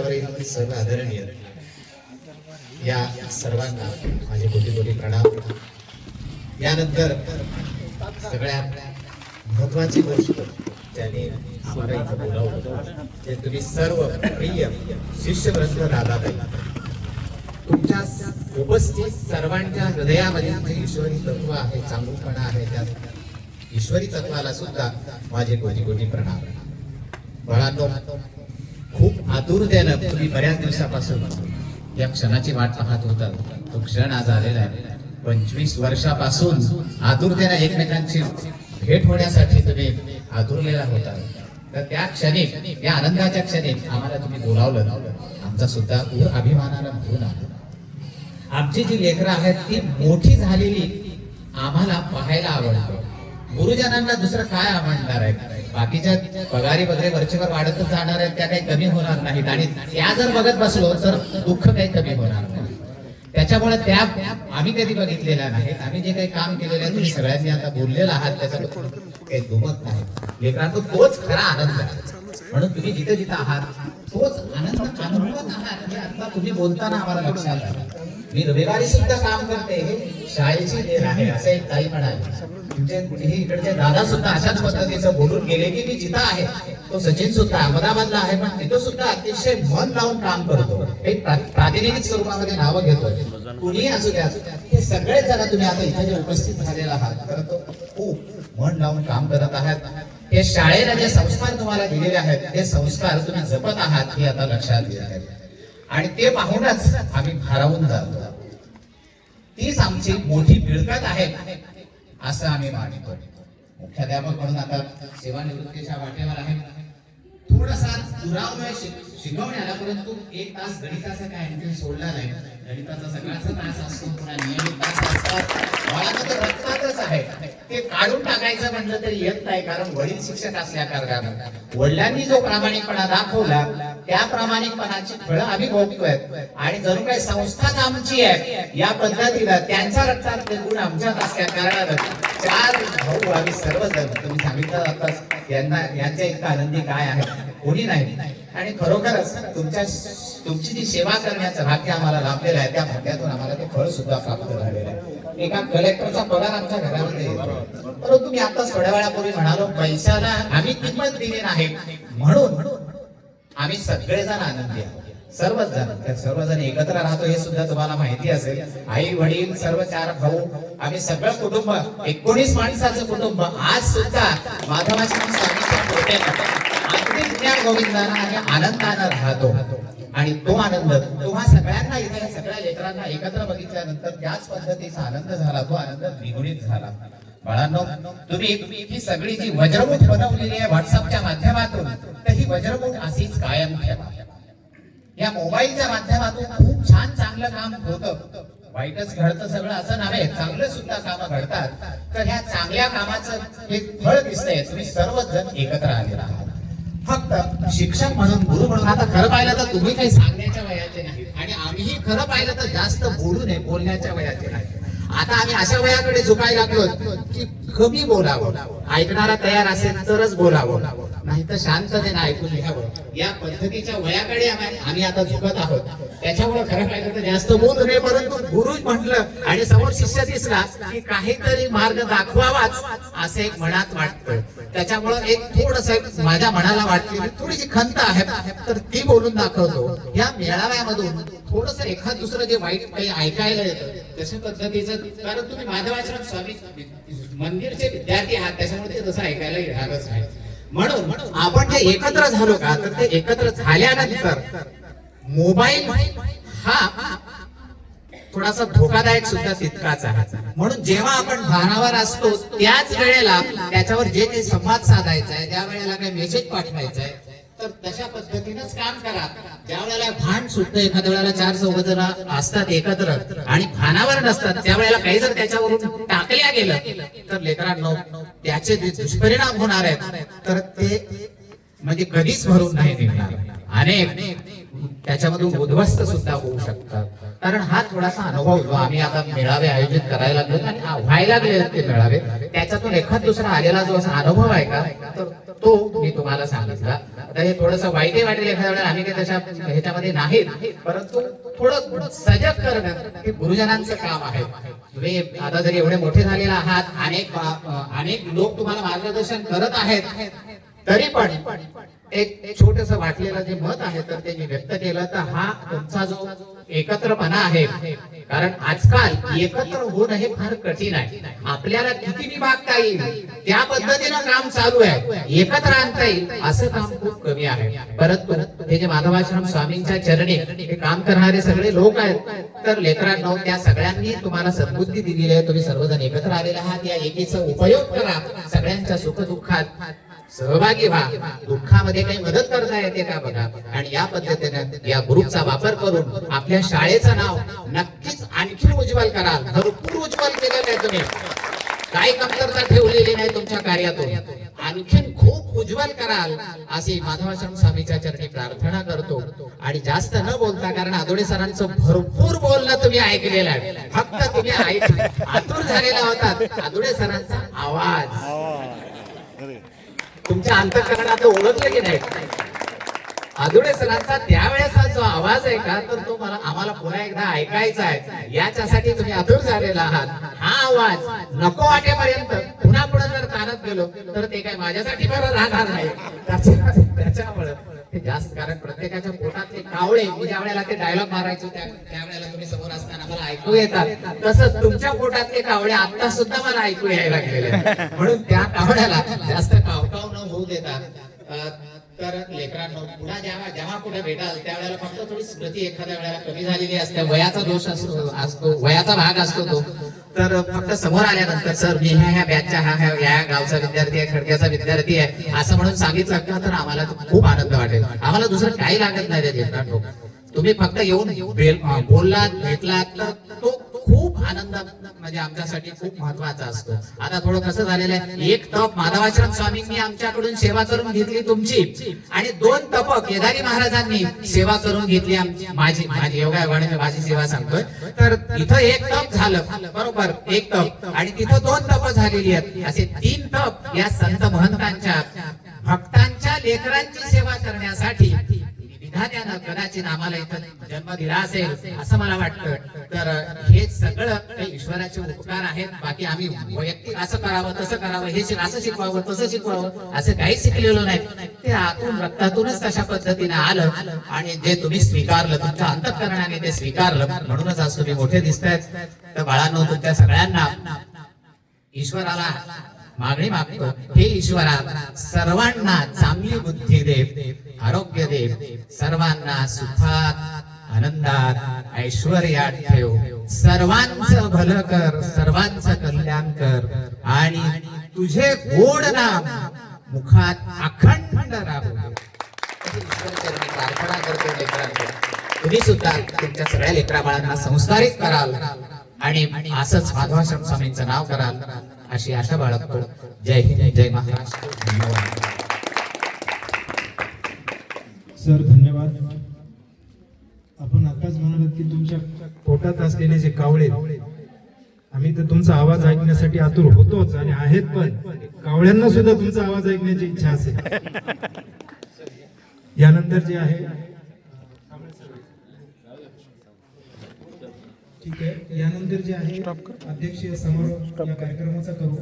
व्यासपीठावरील सर्व आदरणीय या सर्वांना माझे कोटी कोटी प्रणाम। यानंतर सगळ्यात महत्वाची गोष्ट ज्याने आम्हाला इथं बोलावलं ते तुम्ही सर्व प्रिय शिष्यवृंद दादाताई, तुमच्या उपस्थित सर्वांच्या हृदयामध्ये जे ईश्वरी तत्व आहे, चांगुलपणा आहे, त्या ईश्वरी तत्वाला सुद्धा माझे कोटी कोटी प्रणाम। बाळांनो, खूप आतुरतेनं तुम्ही बऱ्याच दिवसापासून या क्षणाची वाट पाहत होता। तो क्षण आज आलेला आहे। 25 वर्षापासून आतुरतेने एकमेकांची भेट होण्यासाठी तुम्ही आतुरलेला होता। तर त्या क्षणी, या आनंदाच्या क्षणी आम्हाला तुम्ही बोलावलं, आमचा सुद्धा अभिमानानं भरून आला। आमची जी लेकरं आहेत ती मोठी झालेली आम्हाला पाहायला आवडतं। गुरुजनांना दुसरं काय आवडणार आहे? बाकीच्या पगारी वगैरे वरचेवर वाढतच जाणार आहेत, त्या काही कमी होणार नाहीत, आणि त्या जर बघत बसलो तर दुःख काही कमी होणार नाही। त्याच्यामुळे त्या आम्ही कधी बघितलेल्या नाहीत। आम्ही जे काही काम केलेलं आहे तुम्ही सगळ्यांनी आता बोललेला आहात, त्याच्याबद्दल काही दुमत नाही। लेकरांनो, तोच खरा आनंद आहे। म्हणून तुम्ही जिथे जिथे आहात तोच आनंद अनुभवत आहात हे आता तुम्ही बोलताना आम्हाला लक्षात आलं। मी रविवारी सुद्धा काम करते, हे शाळेची देण आहे असं एक ताई म्हणाले। तुमचे कुठेही इकडचे दादा सुद्धा अशाच पद्धतीचं बोलून गेले की मी जिथं आहे, तो सचिन सुद्धा अहमदाबादला आहे, पण तिथं सुद्धा अतिशय मन लावून काम करतो। एक प्रातिनिधिक स्वरूपामध्ये नावं घेतो, कुणीही असू द्या, हे सगळेच जण तुम्ही आता इथे जे उपस्थित झालेला आहात, खरं तो खूप मन लावून काम करत आहात। हे शाळेने जे संस्कार तुम्हाला दिलेले आहेत ते संस्कार तुम्ही जपत आहात हे आता लक्षात घेत आहेत, आणि ते पाहूनच आम्ही भारावून जातो। तीच आमची मोठी मिळकत आहे असं आम्ही मानतो। मुख्याध्यापक म्हणून आता सेवानिवृत्तीच्या वाटेवर आहे। थोडासा दुरावलोय शिकवण्याला, परंतु 1 तास गणिताचा काय आणखी सोडला नाही। गणिताचा सगळाचा तास असतो, पुन्हा नियमित तास असतात। मला तर रक्तातच आहे, ते काढून टाकायचं म्हटलं तरी येत नाही, कारण वडील शिक्षक असल्या कारणानं वडिलांनी जो प्रामाणिकपणा दाखवला त्या प्रामाणिकपणाची फळं आम्ही भोगतोय, आणि जणू काही संस्थाच आमची आहे या पद्धतीनं त्यांच्या रक्तात ते गुण आमच्यात असल्या कारणानं 4 भाऊ आम्ही सर्वजण, तुम्ही सांगितलं आताच, यांच्या इतका आनंदी काय आहे कोणी नाही। आणि खरोखरच तुमची जी सेवा करण्याचं भाग्य आम्हाला लाभलेलं आहे, त्या भाग्यातून आम्हाला ते फळ सुद्धा प्राप्त झालेलं आहे। एका कलेक्टरचा पगार आमच्या घरामध्ये येतो, परंतु मी आता थोड्या वेळापूर्वी म्हणालो पैशाला आम्ही किंमत दिली नाही, म्हणून आम्ही सगळेजण आनंदी आहोत। सर्वजण एकत्र राहतो हे सुद्धा तुम्हाला माहिती असेल। आई वडील सर्व 4 भाऊ, आम्ही सगळं कुटुंब 19 माणसाचं कुटुंब आज सुद्धा माधवाच्या स्वामीच्या कृपेने अगदी ज्ञान गोविंदानं आणि आनंदानं राहतो। आणि तो आनंद तुम्हा सगळ्यांना, इथे सगळ्या लेकरांना एकत्र बघितल्यानंतर त्याच पद्धतीचा आनंद झाला, तो आनंद द्विगुणित झाला। बाळांनो, तुम्ही ही सगळी जी वज्रमूठ बनवलेली आहे व्हॉट्सअपच्या माध्यमातून, तर ही वज्रमूठ अशीच कायम ठेवा। या मोबाईलच्या माध्यमातून खूप छान चांगलं काम होतं, वाईटच घडतं सगळं असं नव्हे, चांगलं सुद्धा कामं घडतात। तर ह्या चांगल्या कामाचं एक फळ दिसतंय, तुम्ही सर्वच जण एकत्र आलेला आहात। फक्त शिक्षक म्हणून, गुरु म्हणून आता खरं पाहिलं तर तुम्ही काही सांगण्याच्या वयाचे नाही, आणि आम्हीही खरं पाहिलं तर जास्त बोलू नये, बोलण्याच्या वयाचे नाही। आता आम्ही अशा वयाकडे झुकायला लागलो की कमी बोलावं, ऐकणारा तयार असेल तरच बोलावं, नाही तर शांततेने ऐकून घ्यावं, या पद्धतीच्या वयाकडे आम्ही आता झुकत आहोत। त्याच्यामुळे खरं पाहिलं तर जास्त बोलू नये, परंतु गुरु म्हटलं आणि समोर शिष्य दिसला की काहीतरी मार्ग दाखवावाच असं एक मनात वाटतं। त्याच्यामुळं एक थोडंसं माझ्या मनाला वाटली थोडीशी खंत आहे, तर ती बोलून दाखवतो। या मेळाव्यामधून थोडंसं एखाद दुसरं जे वाईट काही ऐकायला येतं तशा पद्धतीचं, कारण तुम्ही माधवाश्रम स्वामी मंदिरचे विद्यार्थी आहात, त्याच्यामुळे ते तसं ऐकायला येणारच आहे। म्हणून आपण जे एकत्र झालो का, तर ते एकत्र झाल्यानंतर मोबाईल हा थोडासा धोकादायक सुद्धा तितकाच आहे। म्हणून जेव्हा आपण भानावर असतो त्याच वेळेला त्याच्यावर जे काही संवाद साधायचा आहे, ज्या वेळेला काही मेसेज पाठवायचा आहे, तर तशा पद्धतीनेच काम करा। ज्या वेळेला भान सुटतं, एखाद्या वेळेला 4 जण असतात एकत्र आणि भानावर नसतात, त्यावेळेला काही जर त्याच्यावरून टाकल्या गेलं तर लेकरांनो त्याचे दुष्परिणाम होणार आहेत, तर ते म्हणजे कधीच भरून नाही निघणार। अनेक त्याच्यामधून उद्ध्वस्त सुद्धा होऊ शकतात. कारण हा थोडासा अनुभव जो आम्ही आता मेळावे आयोजित करायला लागलो आणि व्हायला लागले ते मेळावे, त्याच्यातून एखाद दुसरा आलेला जो असा अनुभव आहे का, तर तो मी तुम्हाला सांगितला. आता हे थोडंसं वाईटही वाटेल एखाद्या वेळेला, आम्ही काही तशा ह्याच्यामध्ये नाही, परंतु थोडं सजग करणं हे गुरुजनांचं काम आहे. तुम्ही आता जरी एवढे मोठे झालेले आहात, अनेक लोक तुम्हाला मार्गदर्शन करत आहेत, तरी पण एक छोटस वाटलेलं जे मत आहे तर ते मी व्यक्त केलं. तर हा तुमचा जो एकत्रपणा आहे, कारण आजकाल एकत्र होणं हे फार कठीण आहे. आपल्याला किती विभागता येईल त्या पद्धतीनं काम चालू आहे, एकत्र आणता येईल असं काम खूप कमी आहे. परंतु हे जे माधवाश्रम स्वामींच्या चरणी हे काम करणारे सगळे लोक आहेत, तर लेकरांनो त्या सगळ्यांनी तुम्हाला सद्बुद्धी दिलेली आहे. तुम्ही सर्वजण एकत्र आलेले आहात, या एकीचा उपयोग करा, सगळ्यांच्या सुखदुःखात सहभागी व्हा, दुःखामध्ये काही मदत करता येते का बघा. आणि या पद्धतीने या ग्रुपचा वापर करून आपल्या शाळेचं नाव नक्कीच आणखी उज्ज्वल कराल. भरपूर उज्ज्वल केलेलं आहे तुम्ही, काही कमतरता ठेवलेली नाही तुमच्या कार्यातून, आणखीन खूप उज्ज्वल कराल अशी माधवाश्रम स्वामीच्या चरणी प्रार्थना करतो. आणि जास्त न बोलता, कारण आदोडे सरांचं भरपूर बोलणं तुम्ही ऐकलेलं आहे, फक्त तुम्ही आतुर झालेला होतात. आदोडे सरांचा आवाज तुमच्या अंतःकरणात ओळखलं की नाही? आदुळे सरांचा त्यावेळेचा जो आवाज आहे का, तर तो आम्हाला पुन्हा एकदा ऐकायचा आहे. याच्यासाठी तुम्ही आतुर झालेला आहात. हा आवाज नको वाटेपर्यंत पुन्हा पुढे जर कानात गेलो तर ते काय माझ्यासाठी बरं राहणार नाही. त्याच्यामुळे ते जास्त, कारण प्रत्येकाच्या पोटातले कावळे, मी ज्या वेळेला ते डायलॉग मारायचो त्यावेळेला तुम्ही समोर असताना मला ऐकू येतात, तसंच तुमच्या पोटातले कावळे आता सुद्धा मला ऐकू यायला लागलेले. म्हणून त्या कावळ्याला जास्त कावकाव न होऊ देतात. तर लेकरांनो, पुन्हा जेव्हा कुठे भेटाल त्यावेळेला फक्त थोडी स्मृती एखाद्या वेळेला कमी झालेली असते, वयाचा दोष असतो, वयाचा भाग असतो तो. तर फक्त समोर आल्यानंतर सर मी ह्या बॅचचा या गावचा विद्यार्थी आहे, खडक्याचा विद्यार्थी आहे असं म्हणून सांगितलं का, तर आम्हाला खूप आनंद वाटेल. आम्हाला दुसरं काही लागत नाही रे लेकरांनो. तुम्ही फक्त येऊन बोललात, भेटलात तर तो खूप आनंद म्हणजे आमच्यासाठी खूप महत्वाचा असतो. आता थोडं कसं झालेलं आहे, एक तप माधवाश्रम स्वामींनी आमच्याकडून सेवा करून घेतली तुमची, आणि 2 तप केदारी महाराजांनी सेवा करून घेतली माझी योगायोगाने मी माझी सेवा सांगतोय. तर इथं एक तप झालं, बरोबर, एक तप, आणि तिथं 2 तप झालेली आहेत. असे 3 तप या संत महंतांच्या भक्तांच्या लेकरांची सेवा करण्यासाठी विधात्यानं कदाचित आम्हाला इथं जन्म दिला असेल असं मला वाटतं. तर हे सगळं काही ईश्वराचे उपकार आहेत. बाकी आम्ही वैयक्तिक असं करावं तसं करावं, हे असं शिकवावं तसं शिकवावं असं काहीच शिकलेलो नाही. ते आतून रक्तातूनच तशा पद्धतीने आलं, आणि जे तुम्ही स्वीकारलं, तुमच्या अंतःकरणाने ते स्वीकारलं, म्हणूनच आज तुम्ही मोठे दिसतायत. तर बाळांनो, तुमच्या सगळ्यांना ईश्वराला मागणी मागतो, हे ईश्वरा सर्वांना चांगली बुद्धी दे, आरोग्य दे, सर्वांना सुखात आनंदात ऐश्वर्यात ठेव, सर्वांचं भलं कर, सर्वांचं कल्याण कर, आणि तुझे गोड नाम मुखात अखंड राहू दे. ईश्वरचरणी प्रार्थना करतो लेकरांनो, तुम्ही सुद्धा तुमच्या सगळ्या लेकरा बाळांना संस्कारित कराल आणि असंच माधवाश्रम स्वामींचं नाव कराल अशी आशा बाळगतो. जय हिंद, जय महाराष्ट्र. धन्यवाद सर, धन्यवाद. आपण आताच म्हणालात की तुमच्या पोटात असलेले जे कावळे, आम्ही तर तुमचा आवाज ऐकण्यासाठी आतुर होतोच आणि आहेत, पण कावळ्यांना सुद्धा तुमचा आवाज ऐकण्याची इच्छा असेल. यानंतर जे आहे, ठीक आहे, यानंतर जे आहे अध्यक्षीय समारोप या कार्यक्रमाचा करू.